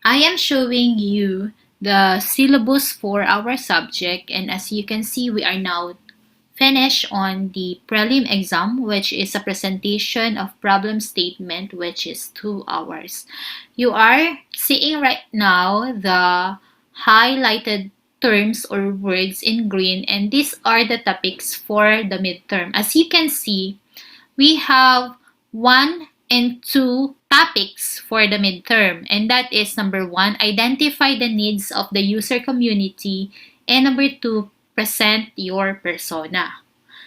I am showing you the syllabus for our subject, and as you can see, we are now finished on the prelim exam, which is a presentation of problem statement, which is 2 hours. You are seeing right now the highlighted terms or words in green, and these are the topics for the midterm. As you can see, we have 1 and 2 topics for the midterm, and that is number 1, identify the needs of the user community, and number 2, present your persona.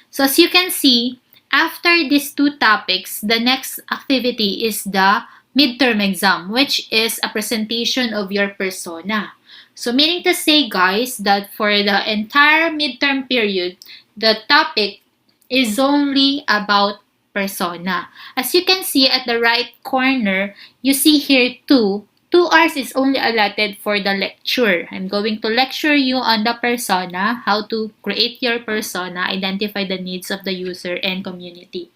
So as you can see, after these 2 topics, the next activity is the midterm exam, which is a presentation of your persona. So meaning to say, guys, that for the entire midterm period, the topic is only about persona. As you can see at the right corner, you see here 2 hours is only allotted for the lecture. I'm going to lecture you on the persona, how to create your persona, identify the needs of the user and community.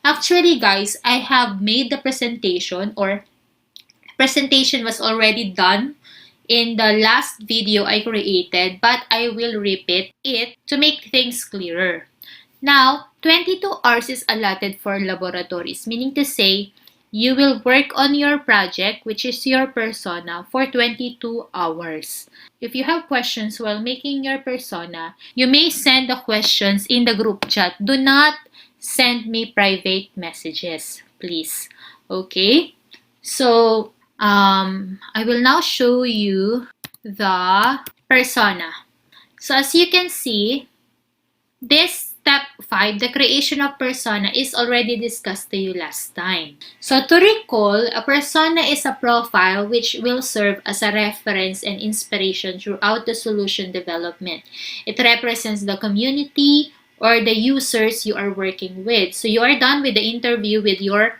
Actually, guys, I have made the presentation, or presentation was already done in the last video I created, but I will repeat it to make things clearer. Now, 22 hours is allotted for laboratories, meaning to say, you will work on your project, which is your persona, for 22 hours. If you have questions while making your persona, you may send the questions in the group chat. Do not send me private messages, please. Okay? So, I will now show you the persona. So, as you can see, this step 5, the creation of persona, is already discussed to you last time. So to recall, a persona is a profile which will serve as a reference and inspiration throughout the solution development. It represents the community or the users you are working with. So you are done with the interview with your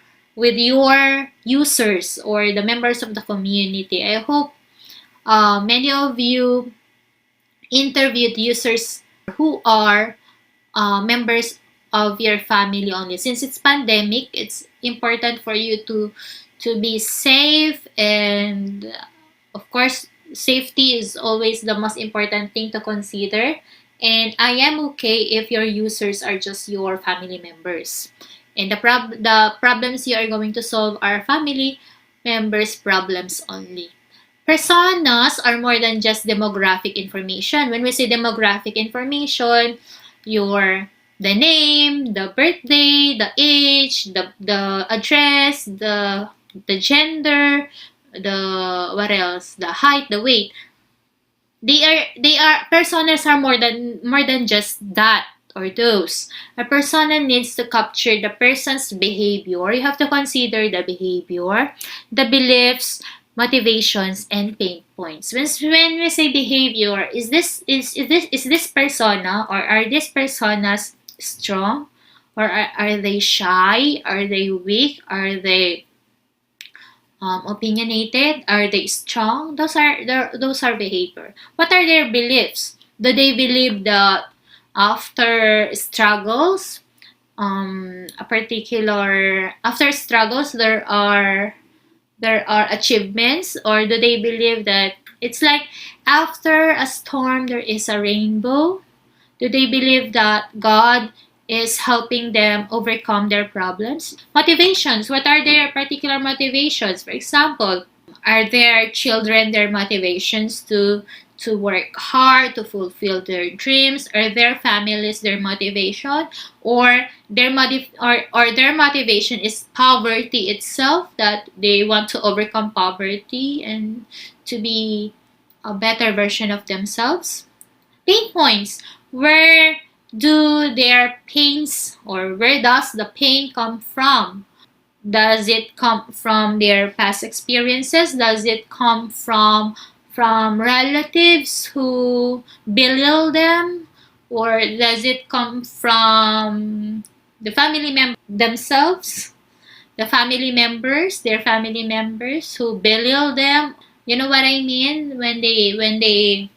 users or the members of the community. I hope many of you interviewed users who are members of your family only. Since it's pandemic, it's important for you to be safe, and of course, safety is always the most important thing to consider. And I am okay if your users are just your family members. And the problems you are going to solve are family members' problems only. Personas are more than just demographic information. When we say demographic information, the name, the birthday, the age, the address, the gender, the what else? The height, the weight. They are personas are more than just that or those. A persona needs to capture the person's behavior. You have to consider the behavior, the beliefs, motivations, and pain points. When we say behavior, is this persona, or are these personas strong, or are they shy? Are they weak? Are they opinionated? Are they strong? Those are behavior. What are their beliefs? Do they believe that after struggles, after struggles there are achievements, or do they believe that it's like after a storm there is a rainbow? Do they believe that God is helping them overcome their problems? Motivations, what are their particular motivations? For example, are their children their motivations to work hard to fulfill their dreams, or their families their motivation, or their motivation is poverty itself, that they want to overcome poverty and to be a better version of themselves? Pain points, where do their pains, or where does the pain come from? Does it come from their past experiences? Does it come from relatives who belittle them? Or does it come from the family members themselves? The family members, their family members who belittle them? You know what I mean? When they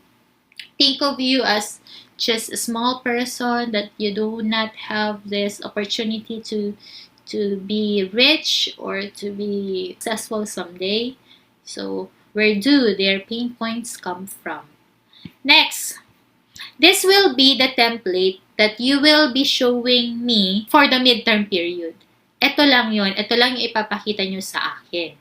think of you as just a small person, that you do not have this opportunity to be rich or to be successful someday. So Where do their pain points come from? Next, this will be the template that you will be showing me for the midterm period. Ito lang yon. Ito lang yung ipapakita nyo sa akin.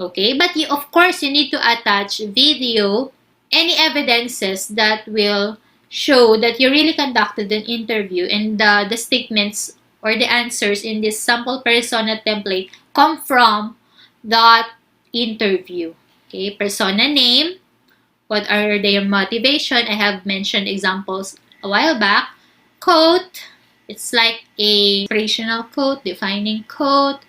Okay? But you, of course, you need to attach video, any evidences that will show that you really conducted an interview and the statements or the answers in this sample persona template come from that interview. Okay? Persona name. What are their motivation? I have mentioned examples a while back. Quote. It's like a inspirational quote, defining quote.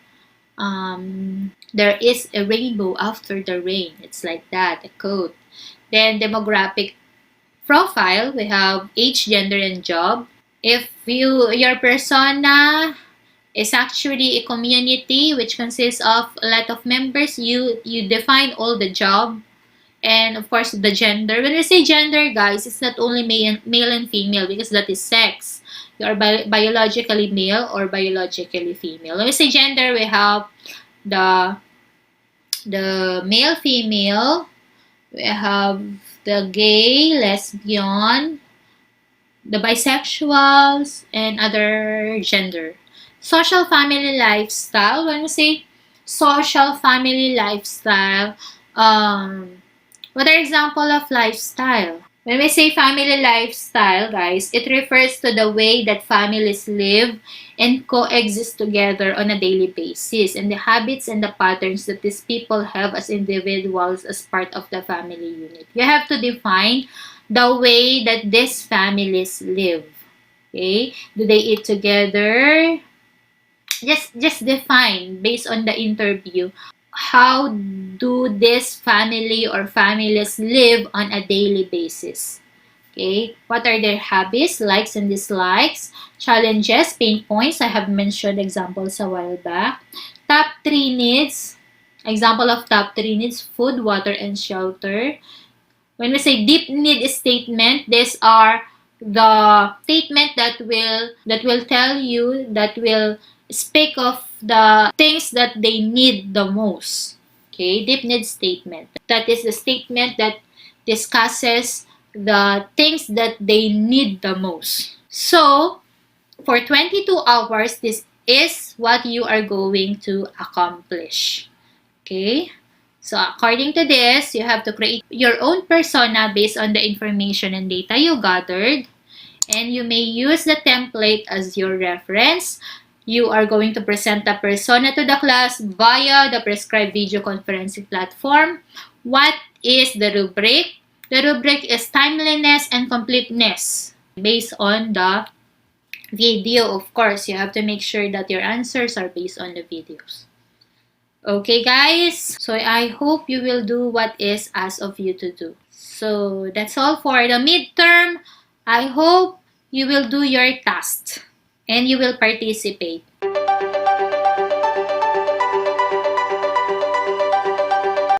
There is a rainbow after the rain. It's like that, a quote. Then demographic profile, we have age, gender, and job. If your persona is actually a community which consists of a lot of members, you define all the job. And of course, the gender. When we say gender, guys, it's not only male and female because that is sex. You are biologically male or biologically female. When we say gender, we have the male, female. We have the gay, lesbian, the bisexuals, and other gender. Social family lifestyle. When we say social family lifestyle, what are example of lifestyle? When we say family lifestyle, guys, it refers to the way that families live and coexist together on a daily basis and the habits and the patterns that these people have as individuals as part of the family unit. You have to define the way that these families live. Okay? Do they eat together? Just define based on the interview. How do this family or families live on a daily basis? Okay, what are their habits, likes and dislikes, challenges, pain points? I have mentioned examples a while back. Top 3 needs. Example of top 3 needs: food, water, and shelter. When we say deep need statement, these are the statement that will tell you, that will speak of the things that they need the most. Okay, deep need statement. That is the statement that discusses the things that they need the most. So, for 22 hours, this is what you are going to accomplish. Okay? So, according to this, you have to create your own persona based on the information and data you gathered. And you may use the template as your reference. You are going to present the persona to the class via the prescribed video conferencing platform. What is the rubric? The rubric is timeliness and completeness based on the video. Of course, you have to make sure that your answers are based on the videos. Okay, guys? So, I hope you will do what is asked of you to do. So, that's all for the midterm. I hope you will do your task and you will participate.